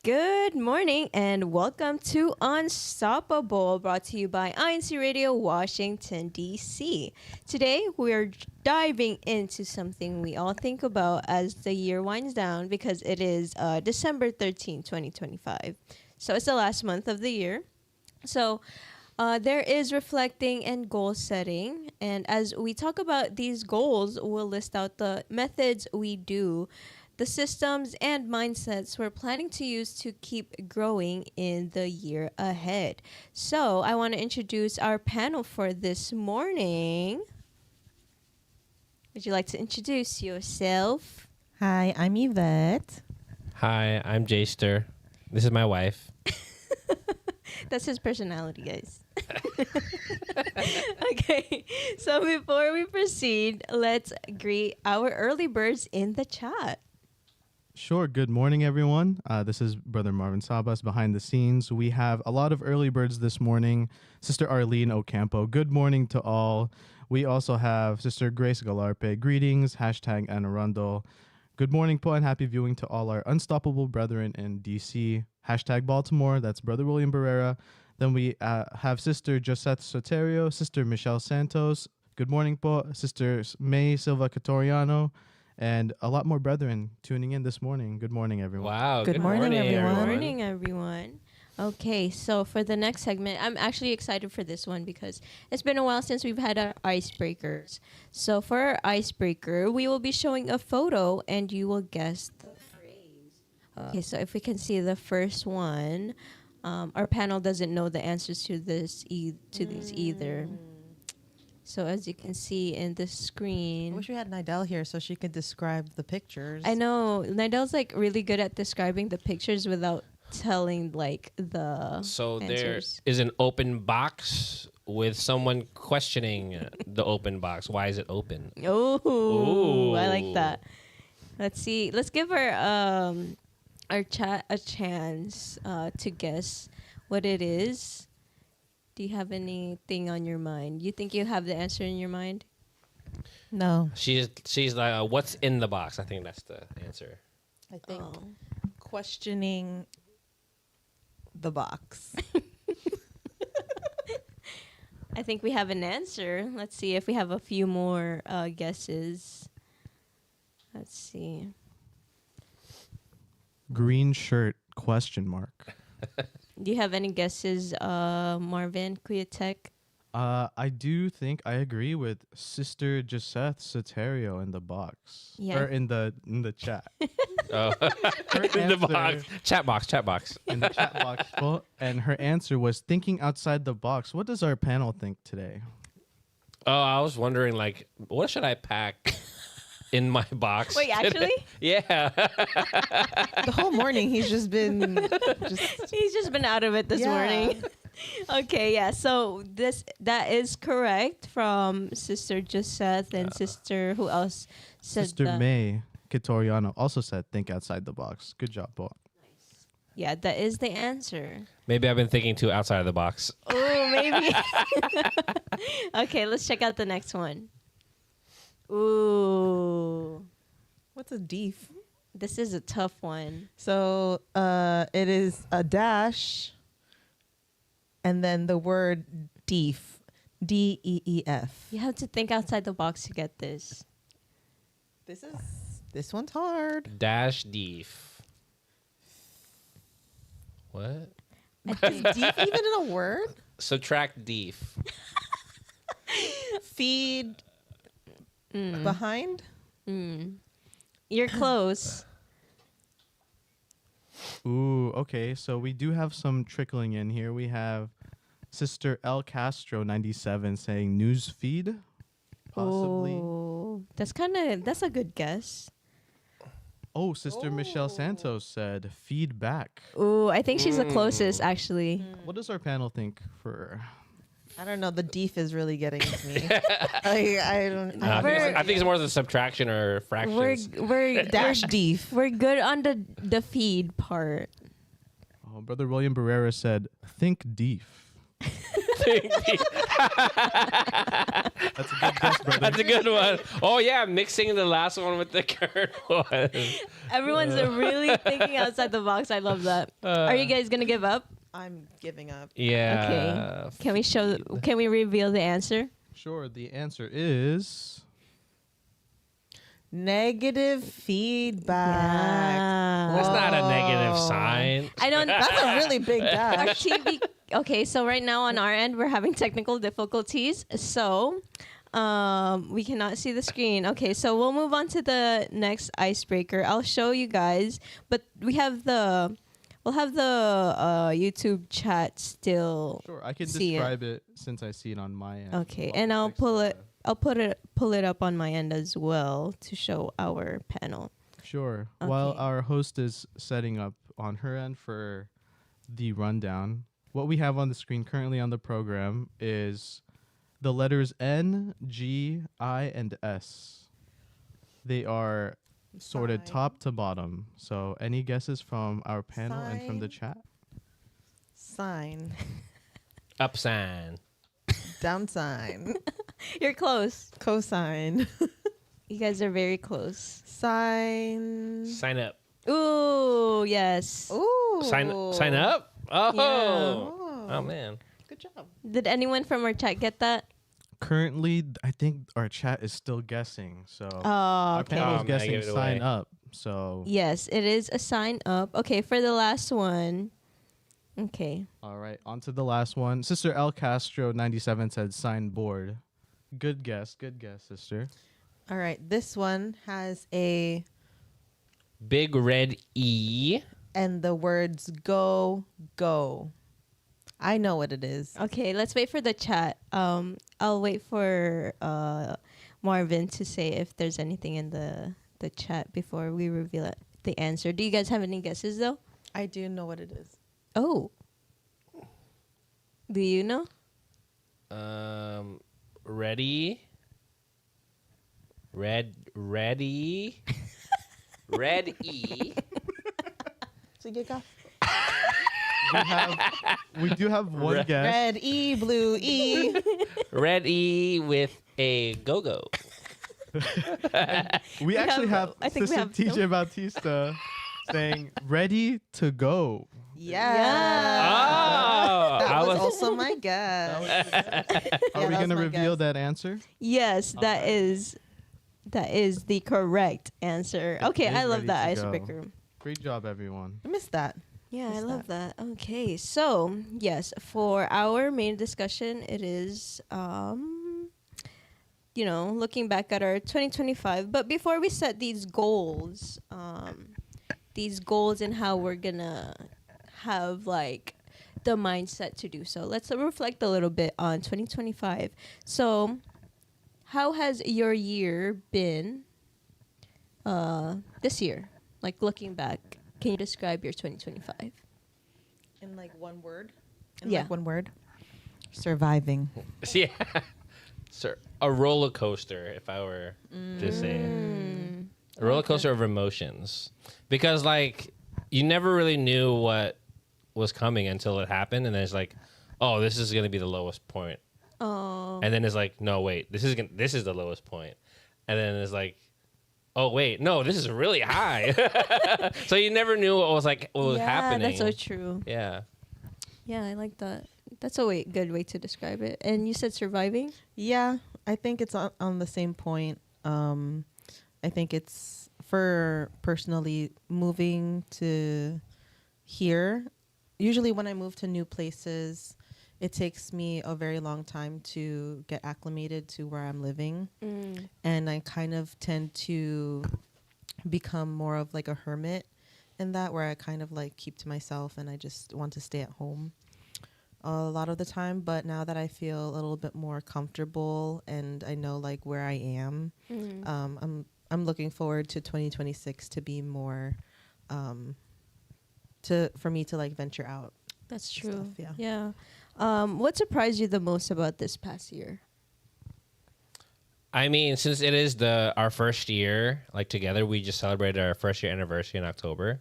Good morning and welcome to Unstoppable, brought to you by INCRadio, Washington, D.C. Today, we're diving into something we all think about as the year winds down because it is December 13, 2025. So it's the last month of the year. So there is reflecting and goal setting. And as we talk about these goals, we'll list out the methods we do, the systems and mindsets we're planning to use to keep growing in the year ahead. So I want to introduce our panel for this morning. Would you like to introduce yourself? Hi, I'm Yvette. Hi, I'm Jayster. This is my wife. That's his personality, guys. Okay, so before we proceed, let's greet our early birds in the chat. Sure. Good morning, everyone. This is Brother Marvin Sabas behind the scenes. We have a lot of early birds this morning. Sister Arlene Ocampo, good morning to all. We also have Sister Grace Galarpe, greetings, hashtag Anarundel. Good morning po and happy viewing to all our unstoppable brethren in DC. Hashtag Baltimore, that's Brother William Barrera. Then we have Sister Josette Soterio, Sister Michelle Santos. Good morning po, Sister May Silva Catoriano. And a lot more brethren tuning in this morning. Good morning, everyone. Wow. Good morning, everyone. Good morning, everyone. Okay, so for the next segment, I'm actually excited for this one because it's been a while since we've had our icebreakers. So for our icebreaker, we will be showing a photo and you will guess the phrase. Okay, so if we can see the first one, our panel doesn't know the answers to these either. So as you can see in the screen, I wish we had Nidell here so she could describe the pictures. I know Nidell's like really good at describing the pictures without telling like the So answers. there is an open box with someone questioning the open box. Why is it open? Oh, I like Ooh. that. Let's see. Let's give our chat a chance to guess what it is. Do you have anything on your mind? You think you have the answer in your mind? No, She's like, what's in the box? I think that's the answer. I think questioning the box. I think we have an answer. Let's see if we have a few more guesses. Let's see. Green shirt, question mark. Do you have any guesses, Marvin, Kuyatek? I do think I agree with Sister Josette Soterio in the box. Yeah. Or in the chat. Oh. Her In the answer- box. Chat box. In the chat box. Well, and her answer was thinking outside the box. What does our panel think today? Oh, I was wondering, like, what should I pack in my box? Wait, actually? Yeah. The whole morning he's just been He's just been out of it this Yeah. morning. Okay, yeah. So that is correct from Sister Josette and Sister who else said Sister that? May Catoriano also said think outside the box. Good job, Bo. Yeah, that is the answer. Maybe I've been thinking too outside of the box. Oh, maybe. Okay, let's check out the next one. Ooh, what's a deef? this is a tough one. So it is a dash and then the word deef. DEEF. You have to think outside the box to get this. This one's hard. Dash deef. What? Is deef even in a word? Subtract deef. Feed behind? You're close. Ooh, okay. So we do have some trickling in here. We have Sister El Castro 97 saying news feed, possibly. That's a good guess. Oh, Sister Michelle Santos said feedback. Ooh, I think she's the closest actually. What does our panel think for? I don't know. The deef is really getting to me. I don't. I think it's more the subtraction or fractions. We're Dash deef. we're good on the feed part. Oh, Brother William Barrera said think deef. That's a good guess, brother. That's a good one. Oh yeah, mixing the last one with the current one. Everyone's really thinking outside the box. I love that. Are you guys gonna give up? I'm giving up. Yeah. Okay. Can we reveal the answer? Sure, the answer is Negative feedback. Yeah. That's not a negative Whoa. sign. I don't. That's a really big Our dash. TV. Okay, so right now on our end we're having technical difficulties, so we cannot see the screen. Okay, so we'll move on to the next icebreaker. I'll show you guys, but we'll have the YouTube chat still. sure. I can See it. describe it since I see it on my end. Okay, While and we I'll fix pull the- it. I'll pull it up on my end as well to show our panel. Sure. Okay. While our host is setting up on her end for the rundown, what we have on the screen currently on the program is the letters N, G, I, and S. They are sorted Sign. top to bottom. So any guesses from our panel and from the Sign. chat? Sign. Up sign. Down sign. You're close. Cosine. You guys are very close. Sign. Sign up. Ooh, yes. Ooh. Sign up. Oh. Oh. Oh man. Good job. Did anyone from our chat get that? Currently, I think our chat is still guessing. So Oh, our okay. panel is I guessing gave it sign away. up. So Yes, it is a sign up. Okay, for the last one. Okay. all right, on to the last one. Sister El Castro 97 said sign board. Good guess, sister. All right. This one has a Big red E. and the words go, go. I know what it is. Okay, let's wait for the chat. I'll wait for Marvin to say if there's anything in the chat before we reveal it, the answer. Do you guys have any guesses though? I do know what it is. Oh. Do you know? Ready. Ready. Red E. So you got We do have one Red- guess. red E, blue E. Red E with a go-go. We actually have I think we Sister have TJ Bautista saying ready to go. Yeah. Oh, That I was was also my guess. Are we that was gonna my reveal guess. that answer? Yes, that is the correct answer. Okay, is I love ready that to icebreaker. Great job, everyone. I missed that. Yeah, I What's love that. Okay, so yes, for our main discussion, it is looking back at our 2025. But before we set these goals and how we're gonna have like the mindset to do so, let's reflect a little bit on 2025. So, how has your year been this year? Like looking back, can you describe your 2025? In like one word? Yeah. Like one word? Surviving. yeah. Sir, a roller coaster, if I were to say it. A roller coaster of emotions. Because like you never really knew what was coming until it happened, and then it's like, oh, this is gonna be the lowest point. Oh. And then it's like, no, wait, this is the lowest point. And then it's like, oh wait, no, this is really high. So you never knew what was happening. That's so true. Yeah. Yeah, I like that. That's a good way to describe it. And you said surviving? Yeah, I think it's on the same point. I think it's for personally moving to here. Usually when I move to new places, it takes me a very long time to get acclimated to where I'm living. And I kind of tend to become more of like a hermit in that, where I kind of like keep to myself and I just want to stay at home a lot of the time. But now that I feel a little bit more comfortable and I know like where I am, I'm looking forward to 2026 to be more for me to like venture out. That's true. Stuff, yeah. What surprised you the most about this past year? I mean, since it is our first year like together, we just celebrated our first year anniversary in October.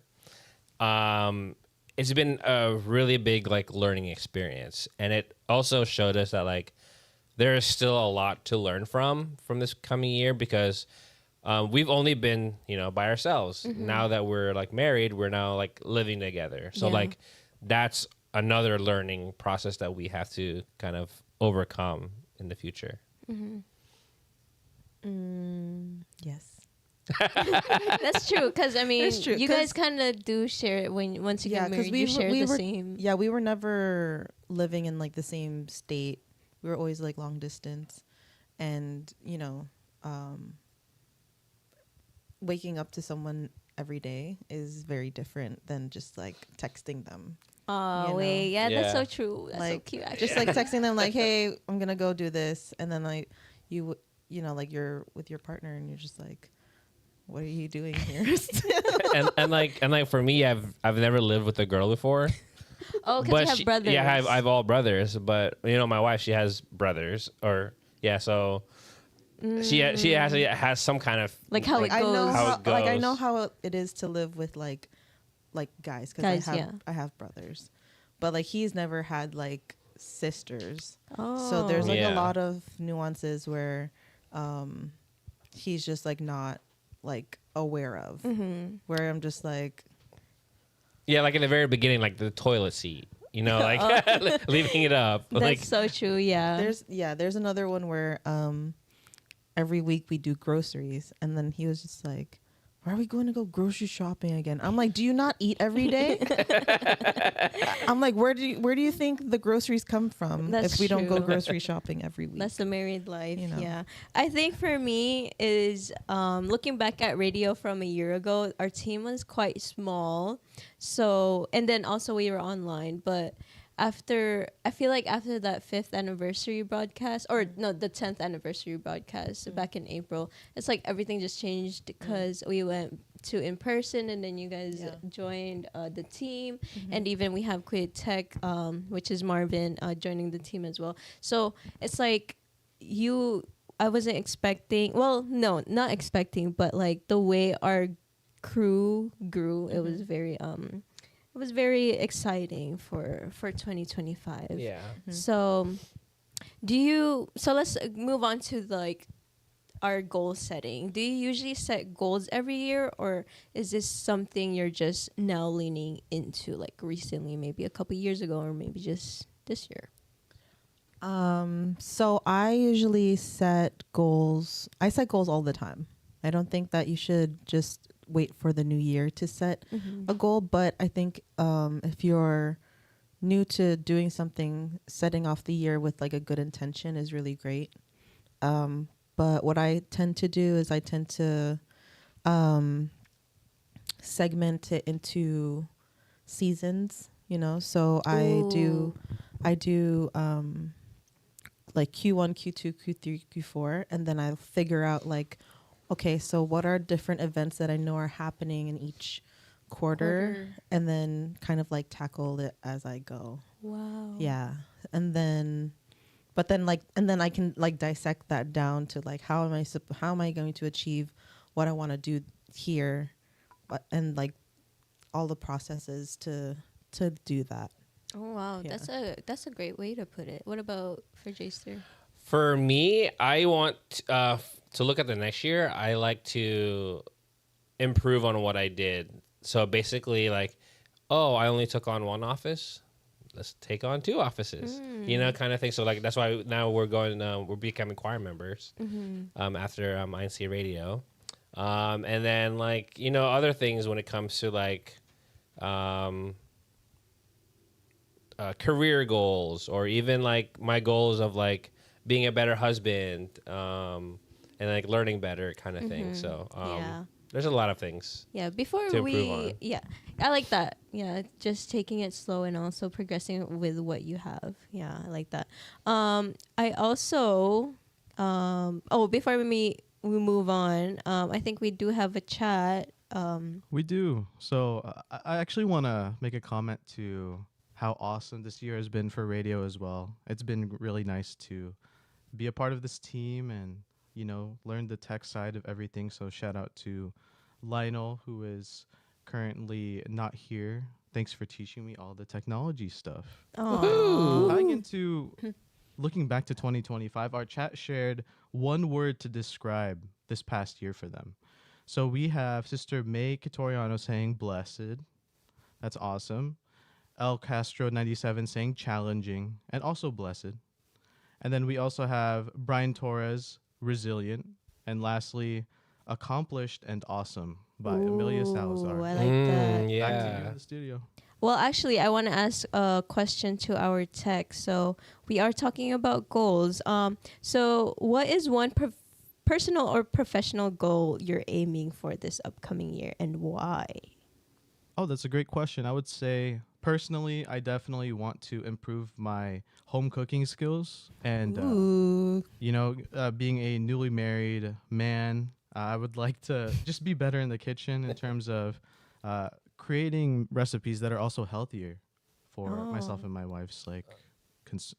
It's been a really big like learning experience, and it also showed us that like there is still a lot to learn from this coming year, because we've only been by ourselves. Now that we're like married, we're now like living together, so like that's another learning process that we have to kind of overcome in the future. Yes. That's true, because I mean, That's true, you guys kind of do share it once you get married. You share the same. Yeah, we were never living in like the same state. We were always like long distance, and waking up to someone every day is very different than just like texting them. Oh wait, yeah, that's so true. That's like, so cute. Actually. Just like texting them like, "Hey, I'm gonna go do this," and then like like you're with your partner and you're just like, what are you doing here? and like for me, I've never lived with a girl before. Oh, because you have brothers. Yeah, I have all brothers, but my wife, she has brothers, so she actually has some kind of like how it goes. I know how it is to live with like guys, because I have brothers, but like he's never had like sisters. So there's like a lot of nuances where he's just like not like aware of, where I'm just like, like in the very beginning, like the toilet seat, like leaving it up. That's like, so true. Yeah. There's another one where every week we do groceries, and then he was just like, why are we going to go grocery shopping again? I'm like, do you not eat every day? I'm like, where do you think the groceries come from if we don't go grocery shopping every week? That's the married life. Yeah. I think for me is looking back at radio from a year ago, our team was quite small. So, and then also we were online, but I feel like after that 5th anniversary broadcast, or no, the 10th anniversary broadcast back in April, it's like everything just changed because we went to in person, and then you guys joined the team, and even we have Create Tech, which is Marvin, joining the team as well. So it's like I wasn't expecting, well, no, not expecting, but like the way our crew grew, it was very it was very exciting for 2025. Yeah. So let's move on to like our goal setting. Do you usually set goals every year, or is this something you're just now leaning into, like recently, maybe a couple years ago, or maybe just this year? So I usually set goals. I set goals all the time. I don't think that you should just wait for the new year to set a goal, but I think if you're new to doing something, setting off the year with like a good intention is really great. But what I tend to do is I tend to segment it into seasons, so I do like Q1, Q2, Q3, Q4, and then I'll figure out like, okay, so what are different events that I know are happening in each quarter, and then kind of like tackle it as I go. Wow. Yeah. And then I can like dissect that down to like, how am I going to achieve what I want to do here, and like all the processes to do that. Oh wow, Yeah. that's a great way to put it. What about for Jaster? For me, I want to look at the next year. I like to improve on what I did. So basically, like, I only took on one office. Let's take on 2 offices, kind of thing. So like that's why now we're becoming choir members after INCRadio, and then like other things when it comes to like career goals, or even like my goals of like being a better husband, and like learning better kind of thing. So There's a lot of things. Yeah, before To improve on. yeah, I like that. Yeah, just taking it slow and also progressing with what you have. Yeah, I like that. I also, before we move on, I think we do have a chat. We do. So I actually want to make a comment to how awesome this year has been for radio as well. It's been really nice to be a part of this team and, learn the tech side of everything. So shout out to Lionel, who is currently not here. Thanks for teaching me all the technology stuff. Oh, Tying into looking back to 2025, our chat shared one word to describe this past year for them. So we have Sister May Kitoriano saying blessed. That's awesome. El Castro 97 saying challenging and also blessed. And then we also have Brian Torres, resilient. And lastly, accomplished and awesome by Amelia Salazar. I like that. Back to you Yeah. in the studio. Well, actually, I want to ask a question to our tech. So we are talking about goals. So what is one personal or professional goal you're aiming for this upcoming year, and why? Oh, that's a great question. I would say personally, I definitely want to improve my home cooking skills. And, Ooh. being a newly married man, I would like to just be better in the kitchen in terms of creating recipes that are also healthier for myself and my wife's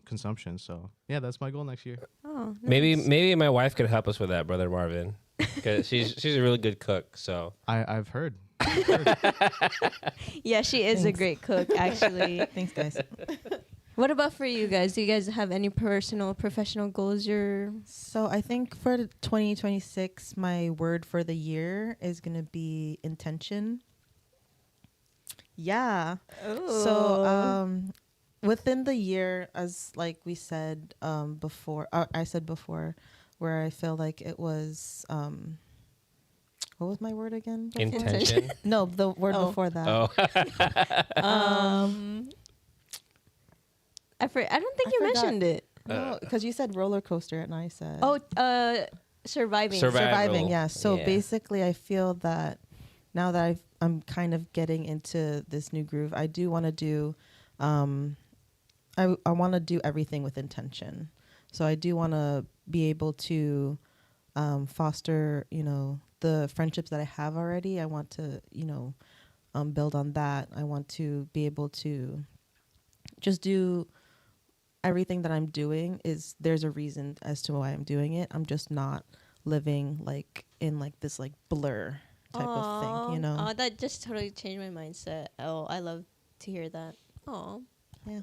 consumption. So yeah, that's my goal next year. Oh, Maybe nice. maybe my wife could help us with that, Brother Marvin, because she's a really good cook. So I've heard. Yeah, she is a Thanks. great cook, actually. Thanks, guys. What about for you guys? Do you guys have any personal or professional goals you're... So I think for 2026, my word for the year is going to be intention. Yeah. So within the year, as like we said before, I said before, where I feel like it was, what was my word again? before? intention. No, the word Oh. before that. Oh, I don't think I you forgot. mentioned it. No, because you said roller coaster and I said Surviving. surviving. Yeah. So Yeah. basically, I feel that now that I'm kind of getting into this new groove, I do want to do, I want to do everything with intention. So I do want to be able to foster, the friendships that I have already. I want to, build on that. I want to be able to just do everything that I'm doing there's a reason as to why I'm doing it. I'm just not living in this blur type of thing, Oh, that just totally changed my mindset. Oh, I love to hear that. Oh, Yeah.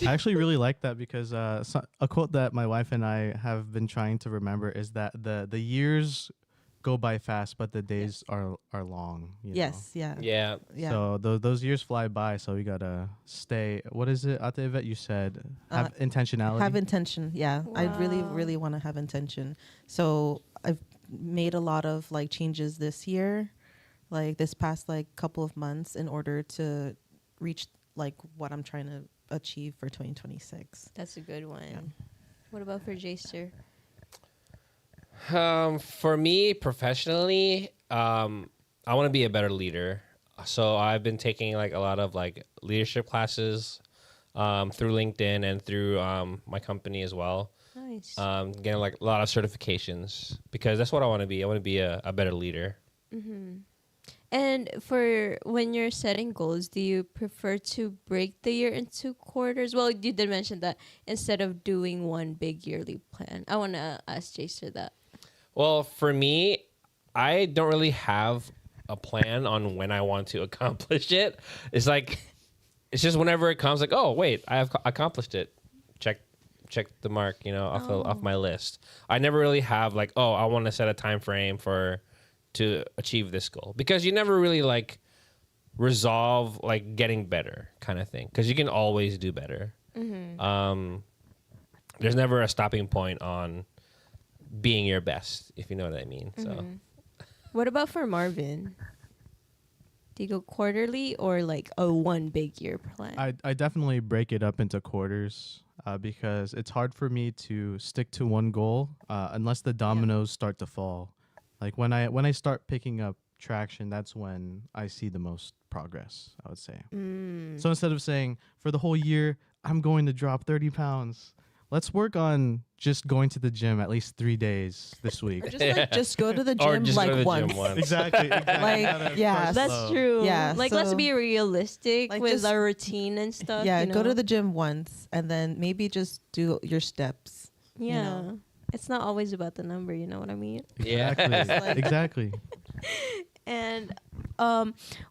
I actually really like that because a quote that my wife and I have been trying to remember is that the years go by fast, but the days are long. Yes. Yeah. yeah. Yeah. So those years fly by, so we gotta stay. What is it, Ate Yvette, you said? Have intentionality. Have intention. Yeah. I really, Wow. really want to have intention. So I've made a lot of changes this year, this past couple of months in order to reach what I'm trying to achieve for 2026. that's a good one. Yeah. What about for Jaster? For me professionally, I want to be a better leader. So I've been taking a lot of leadership classes through LinkedIn and through my company as well. Nice. Getting a lot of certifications because that's what I want to be. I want to be a better leader. And for when you're setting goals, do you prefer to break the year into quarters? Well, you did mention that instead of doing one big yearly plan. I want to ask Jaster that. Well, for me, I don't really have a plan on when I want to accomplish it. It's it's just whenever it comes, oh wait, I have accomplished it. Check the mark, off my list. I never really have oh, I want to set a time frame to achieve this goal because you never really resolve getting better kind of thing because you can always do better. There's never a stopping point on being your best, if you know what I mean. So What about for Marvin? Do you go quarterly or a one big year plan? I definitely break it up into quarters because it's hard for me to stick to one goal unless the dominoes start to fall. Like when I start picking up traction, that's when I see the most progress, I would say. So instead of saying for the whole year I'm going to drop 30 pounds, let's work on just going to the gym at least 3 days this week. Or just go to the Or gym just go to the like gym once. Exactly. Like, Gotta yeah, start That's slow. true. Yeah, Like, let's so- be realistic Like, with just- our routine and stuff. Yeah, you go to know? the gym once and then maybe just do your steps. Yeah. know. It's not always about the number, you know what I mean? Yeah. Exactly. Like- Exactly. And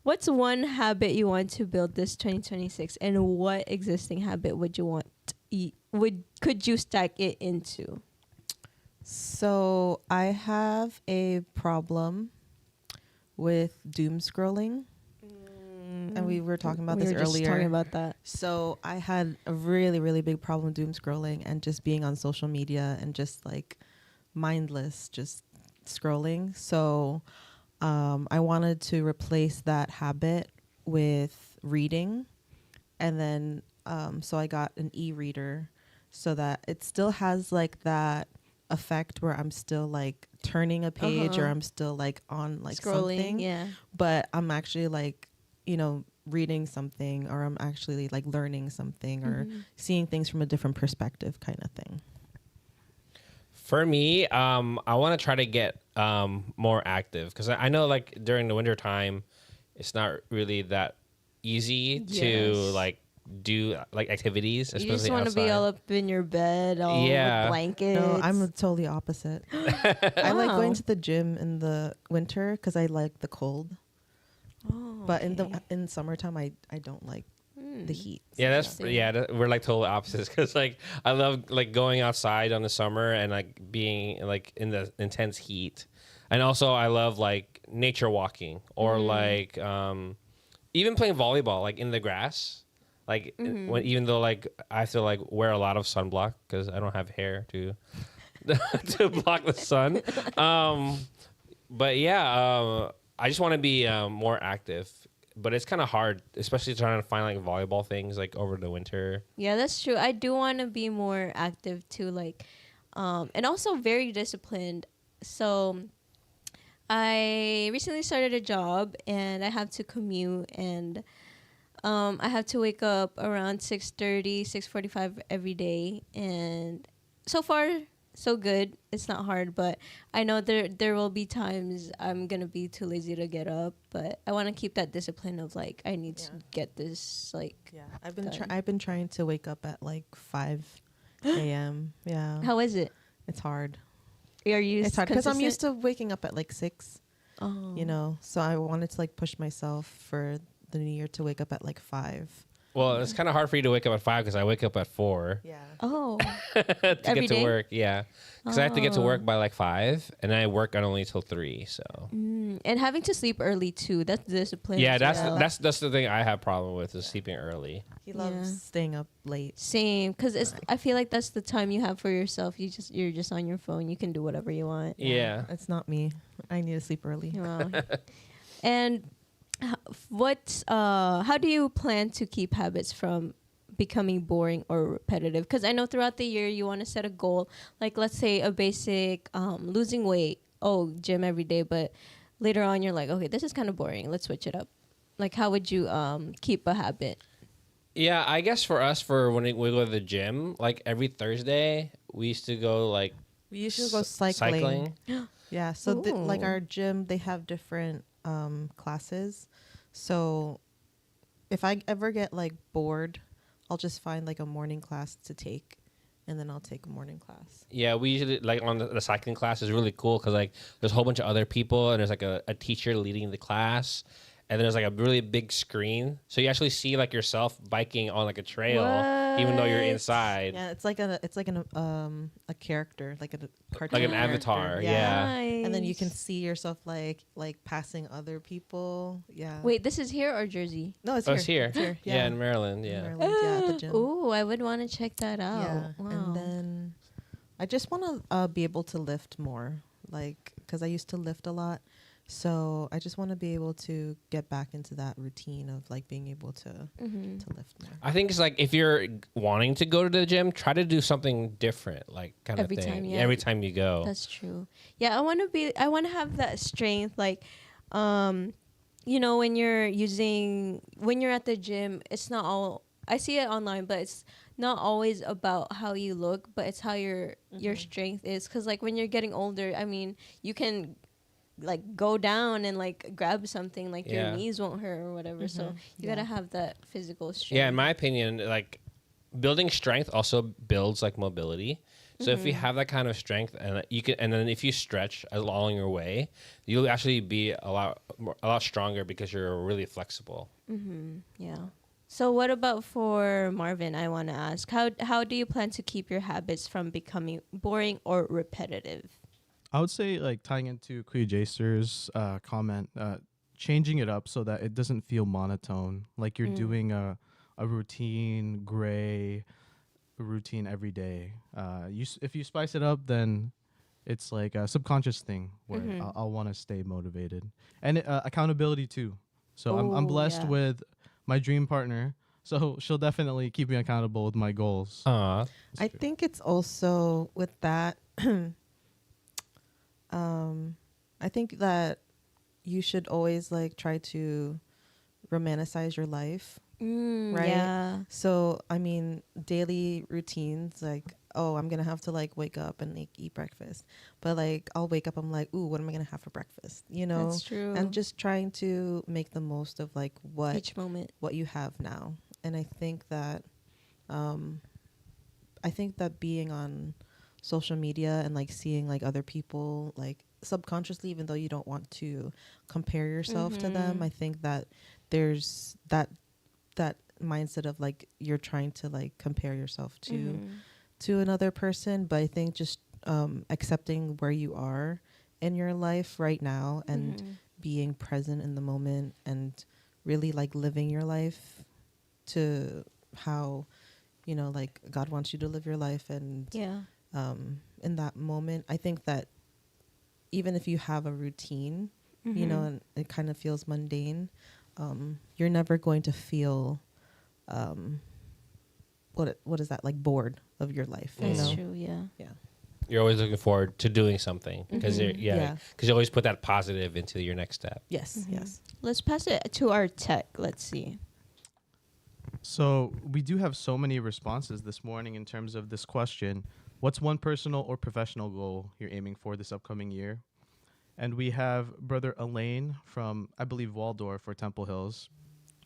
what's one habit you want to build this 2026, and what existing habit would you want could you stack it into? So I have a problem with doom scrolling. And we were talking about this we were just earlier. talking about that. So I had a really, really big problem with doom scrolling and just being on social media and just like mindless, just scrolling. So I wanted to replace that habit with reading. And then so I got an e-reader so that it still has like that effect where I'm still like turning a page or I'm still like on like Scrolling, something. yeah. But I'm actually like, reading something, or I'm actually like learning something or seeing things from a different perspective kind of thing. For me, I want to try to get more active because I know like during the winter time, it's not really that easy to Yes. like do like activities, You especially just want to be outside. all up in your bed, all Yeah. with blankets. No, I'm the totally opposite. I like Wow. going to the gym in the winter because I like the cold. Oh, But okay. in summertime, I don't like the heat. Yeah, that's Interesting. we're like total opposites because like I love like going outside on the summer and like being like in the intense heat, and also I love like nature walking or like even playing volleyball like in the grass, like when even though like I have to like wear a lot of sunblock because I don't have hair to to block the sun. But yeah, I just want to be more active. But it's kind of hard, especially trying to find like volleyball things like over the winter. Yeah, that's true. I do want to be more active too, like, and also very disciplined. So, I recently started a job and I have to commute, and I have to wake up around 6:30, 6:45 every day. And so far, so good. It's not hard, but I know there will be times I'm gonna be too lazy to get up. But I want to keep that discipline of like I need to get this like. Yeah, Done. I've been trying to wake up at like 5 a.m. Yeah, How is it? it's hard. Are you? It's hard because I'm used consistent? to waking up at like 6. Oh. So I wanted to like push myself for the new year to wake up at like 5. Well, it's kind of hard for you to wake up at 5 because I wake up at 4 Yeah. Oh. to Every get to day? work. Yeah, because I have to get to Oh. work by like 5, and I work on only till 3. So And having to sleep early too. That's discipline. yeah, as that's well. that's the thing I have problem with is sleeping early. He loves Yeah. staying up late. Same, because it's. I feel like that's the time you have for yourself. You're just on your phone. You can do whatever you want. Yeah. It's not me. I need to sleep early. Wow. And how do you plan to keep habits from becoming boring or repetitive? Because I know throughout the year you want to set a goal, like let's say a basic losing weight. Oh, gym every day, but later on you're like, okay, this is kind of boring. Let's switch it up. Like, how would you keep a habit? Yeah, I guess for us, for when we go to the gym, like every Thursday, we used to go like We usually go cycling. Yeah. So like Ooh. our gym, they have different classes. So if I ever get like bored, I'll just find like a morning class to take, and then I'll take a morning class. Yeah, we usually like on the cycling class is really cool because like there's a whole bunch of other people and there's like a teacher leading the class, and there's like a really big screen, so you actually see like yourself biking on like a trail, even though you're What? inside. Yeah, it's like a character, like a cartoon, Like an character. avatar, yeah. And then you can Nice. see yourself like passing other people. Yeah. Wait, this is here or Jersey? no, it's Oh, here. it's here. It's Yeah, in Maryland. In Yeah. Maryland, yeah, at the gym. Ooh, I would want to check that out. Yeah, Wow. and then I just want to be able to lift more, like because I used to lift a lot, So I just want to be able to get back into that routine of like being able to lift more. I think it's like if you're wanting to go to the gym, try to do something different, like kind of Every thing. time, yeah. Every time you go. That's true. Yeah, I want to have that strength. Like, you know, when you're at the gym, it's not all, I see it online, but it's not always about how you look, but it's how your strength is. Cause like when you're getting older, I mean, you can like go down and like grab something, like your knees won't hurt or whatever. So you gotta have that physical strength. Yeah, in my opinion, like building strength also builds like mobility. So if you have that kind of strength, and you can, and then if you stretch along your way, you'll actually be a lot stronger because you're really flexible. Yeah. So what about for Marvin? I want to ask, how do you plan to keep your habits from becoming boring or repetitive? I would say, like, tying into Cleo Jaster's comment, changing it up so that it doesn't feel monotone. Like you're doing a routine, gray routine every day. If you spice it up, then it's like a subconscious thing where I'll want to stay motivated. And accountability, too. So I'm blessed with my dream partner. So she'll definitely keep me accountable with my goals. I think it's also with that... I think that you should always like try to romanticize your life, right? Yeah. So I mean, daily routines, like, oh, I'm gonna have to like wake up and like eat breakfast, but like I'll wake up, I'm like, ooh, what am I gonna have for breakfast? You know, That's true. and just trying to make the most of like Each moment, what you have now. And I think that being on social media and like seeing like other people like subconsciously, even though you don't want to compare yourself to them, I think that there's that mindset of like you're trying to like compare yourself to another person. But I think just accepting where you are in your life right now and being present in the moment and really like living your life to how, you know, like God wants you to live your life. And in that moment, I think that even if you have a routine, you know, and it kind of feels mundane, you're never going to feel what is that, like, bored of your life. That's you know? true. Yeah. You're always looking forward to doing something because you always put that positive into your next step. Yes. Let's pass it to our tech. Let's see. So we do have so many responses this morning in terms of this question. What's one personal or professional goal you're aiming for this upcoming year? And we have Brother Elaine from, I believe, Waldorf or Temple Hills.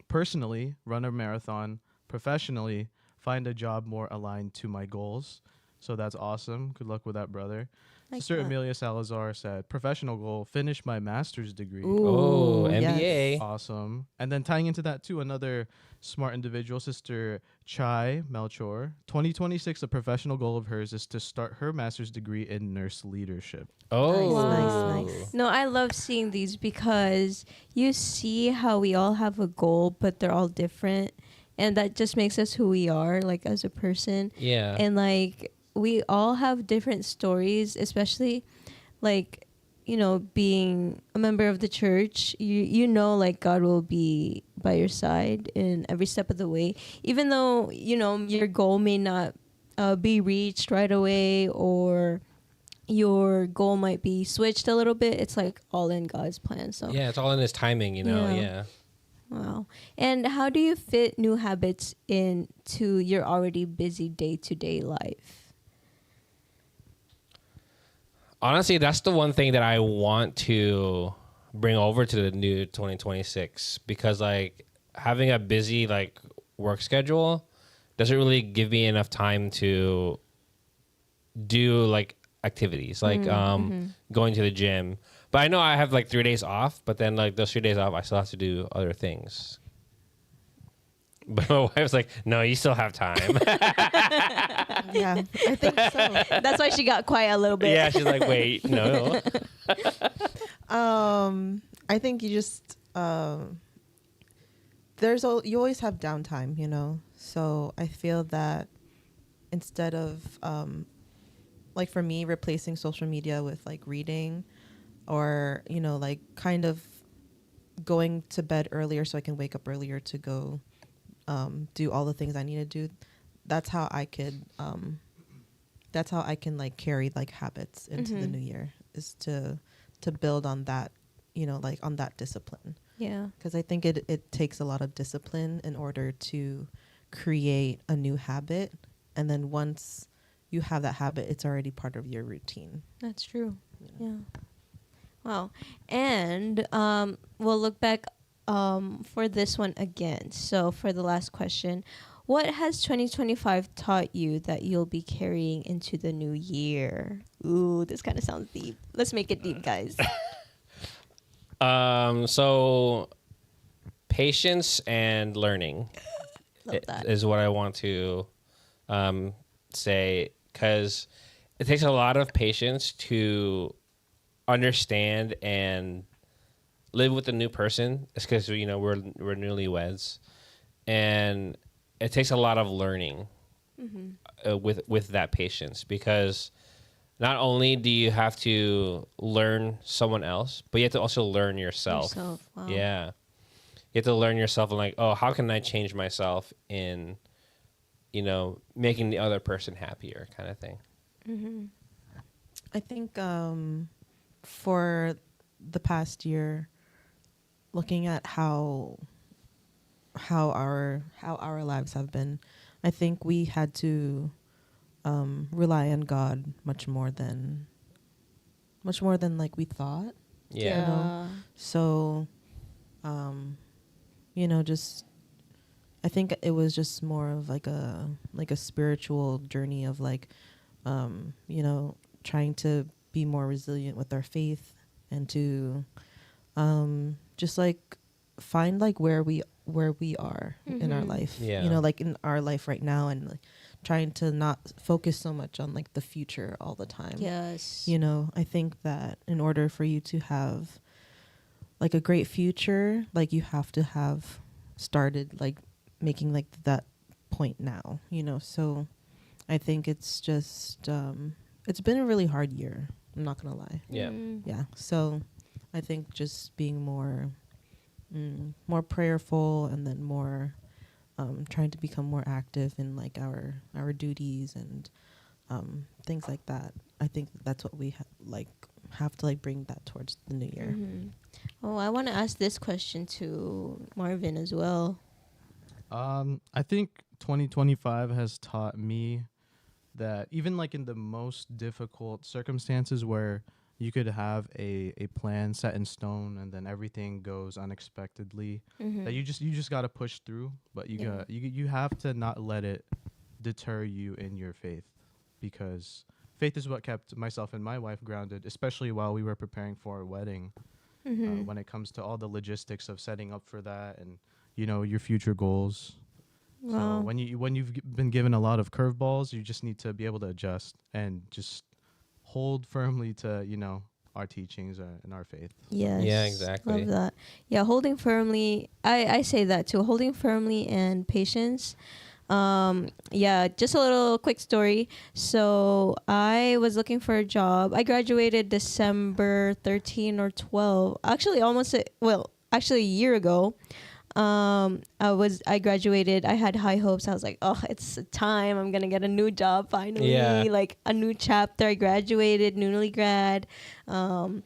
Personally, run a marathon. Professionally, find a job more aligned to my goals. So that's awesome. Good luck with that, brother. Sister Amelia Salazar said, professional goal, finish my master's degree. Ooh, MBA. Yes. Awesome. And then tying into that, too, another smart individual, Sister Chai Melchor. 2026, a professional goal of hers is to start her master's degree in nurse leadership. Oh, Nice. No, I love seeing these because you see how we all have a goal, but they're all different. And that just makes us who we are, like, as a person. Yeah. And, like, we all have different stories, especially, like, you know, being a member of the church, you know, like, God will be by your side in every step of the way. Even though, you know, your goal may not be reached right away, or your goal might be switched a little bit, it's, like, all in God's plan. So Yeah, it's all in His timing, you know. Yeah. Wow. And how do you fit new habits into your already busy day-to-day life? Honestly, that's the one thing that I want to bring over to the new 2026 because, like, having a busy, like, work schedule doesn't really give me enough time to do, like, activities, like going to the gym. But I know I have, like, 3 days off, but then, like, those 3 days off, I still have to do other things. But my wife's like, no, you still have time. Yeah, I think so. That's why she got quiet a little bit. Yeah, she's like, wait, no. I think you just you always have downtime, you know. So I feel that instead of like for me replacing social media with like reading, or like kind of going to bed earlier so I can wake up earlier to go do all the things I need to do. That's how I could like carry like habits into the new year, is to build on that, like on that discipline. Yeah. Because I think it takes a lot of discipline in order to create a new habit. And then once you have that habit, it's already part of your routine. That's true. Yeah. Wow. And we'll look back for this one again. So for the last question, what has 2025 taught you that you'll be carrying into the new year? Ooh, this kind of sounds deep. Let's make it deep, guys. So patience and learning Love that. is what I want to say, because it takes a lot of patience to understand and live with a new person. It's because we're newlyweds, and it takes a lot of learning with that patience, because not only do you have to learn someone else, but you have to also learn yourself. Wow. Yeah. You have to learn yourself and like, oh, how can I change myself in, making the other person happier, kind of thing. Mm-hmm. I think for the past year, looking at how our lives have been, I think we had to rely on God much more than like we thought. Yeah. So, just I think it was just more of like a spiritual journey of like, trying to be more resilient with our faith, and to just like find like where we are in our life. Yeah. Like in our life right now, and like trying to not focus so much on like the future all the time. Yes. I think that in order for you to have like a great future, like you have to have started like making like that point now, so I think it's just it's been a really hard year, I'm not gonna lie. Yeah. Yeah, so I think just being more prayerful, and then more trying to become more active in like our duties and things like that. I think that's what we have to like bring that towards the new year. Oh, I want to ask this question to Marvin as well. I think 2025 has taught me that even like in the most difficult circumstances where you could have a plan set in stone and then everything goes unexpectedly, that you just got to push through, but you have to not let it deter you in your faith, because faith is what kept myself and my wife grounded, especially while we were preparing for our wedding. When it comes to all the logistics of setting up for that and your future goals. Wow. So when you've been given a lot of curveballs, you just need to be able to adjust and just hold firmly to our teachings and our faith. Yes. Yeah, exactly. Love that. Yeah, holding firmly. I say that too. Holding firmly and patience. Yeah, just a little quick story. So I was looking for a job. I graduated December 13 or 12. Actually, actually a year ago. I graduated. I had high hopes. I was like, oh, it's time. I'm going to get a new job finally. Yeah. Like a new chapter. I graduated, newly grad, And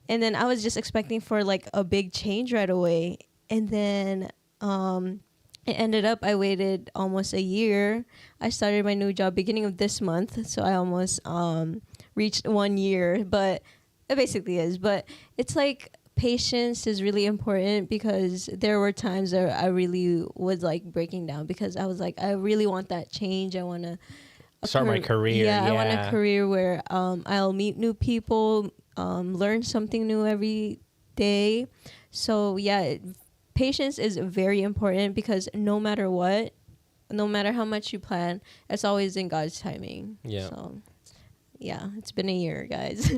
then I was just expecting for like a big change right away. And then, it ended up I waited almost a year. I started my new job beginning of this month. So I almost, reached 1 year, but it basically is, but it's like, patience is really important, because there were times that I really was like breaking down, because I was like, I really want that change. I want to Start my career. Yeah, I want a career where I'll meet new people, learn something new every day. So yeah, patience is very important, because no matter what, no matter how much you plan, it's always in God's timing. Yeah. So yeah, it's been a year, guys.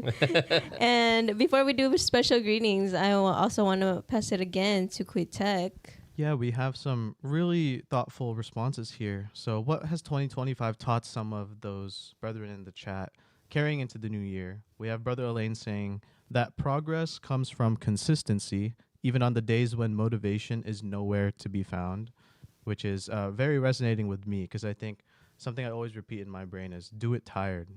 And before we do special greetings, I also want to pass it again to Quit Tech. Yeah, we have some really thoughtful responses here. So what has 2025 taught some of those brethren in the chat? carrying into the new year, we have Brother Elaine saying that progress comes from consistency, even on the days when motivation is nowhere to be found, which is very resonating with me because I think something I always repeat in my brain is do it tired.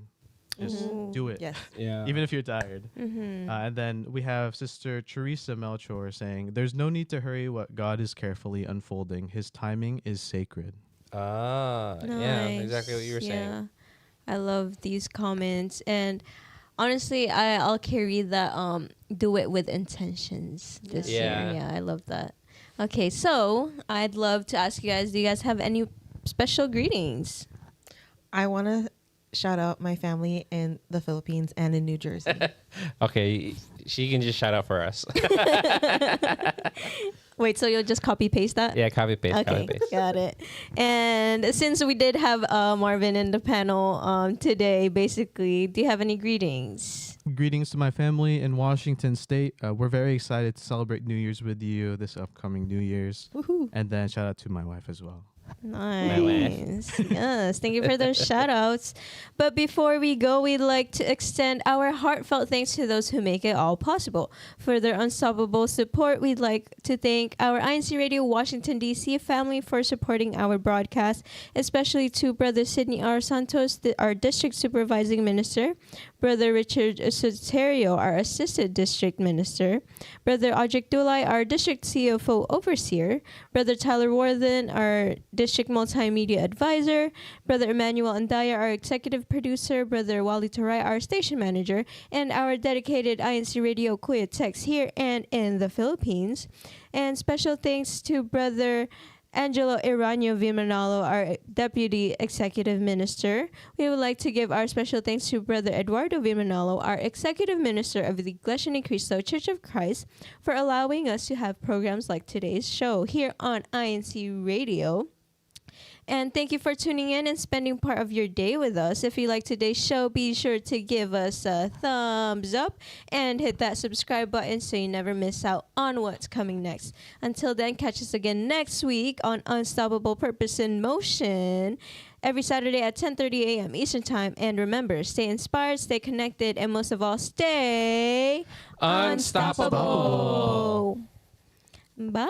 Just do it. Yes. Yeah. Even if you're tired. Mm-hmm. And then we have Sister Teresa Melchor saying, there's no need to hurry what God is carefully unfolding. His timing is sacred. Yeah, exactly what you were saying. I love these comments, and honestly, I'll carry that do it with intentions this year. Yeah, I love that. Okay, so I'd love to ask you guys, do you guys have any special greetings? I want to shout out my family in the Philippines and in New Jersey. Okay, she can just shout out for us. Wait, so you'll just copy paste that? Yeah, copy paste. Okay, Copy paste. got it. And since we did have Marvin in the panel today, basically, do you have any greetings? Greetings to my family in Washington State. We're very excited to celebrate New Year's with you this upcoming New Year's. Woohoo. And then shout out to my wife as well. Nice. Yes. Thank you for those shout outs. But before we go, we'd like to extend our heartfelt thanks to those who make it all possible. For their unstoppable support, we'd like to thank our INCRadio Washington, D.C. family for supporting our broadcast, especially to Brother Sidney R. Santos, our district supervising minister, Brother Richard Soterio, our assistant district minister, Brother Ajik Dulay, our district CFO overseer, Brother Tyler Worthen, our district multimedia advisor, Brother Emmanuel Andaya, our executive producer, Brother Wally Taray, our station manager, and our dedicated INCRadio Kuya techs here and in the Philippines. And special thanks to Brother Angelo Iranio Vimanalo, our Deputy Executive Minister. We would like to give our special thanks to Brother Eduardo Vimanalo, our Executive Minister of the Iglesianicristo Church of Christ, for allowing us to have programs like today's show here on INCRadio. And thank you for tuning in and spending part of your day with us. If you like today's show, be sure to give us a thumbs up and hit that subscribe button so you never miss out on what's coming next. Until then, catch us again next week on Unstoppable Purpose in Motion every Saturday at 10:30 a.m. Eastern Time. And remember, stay inspired, stay connected, and most of all, stay Unstoppable. Bye.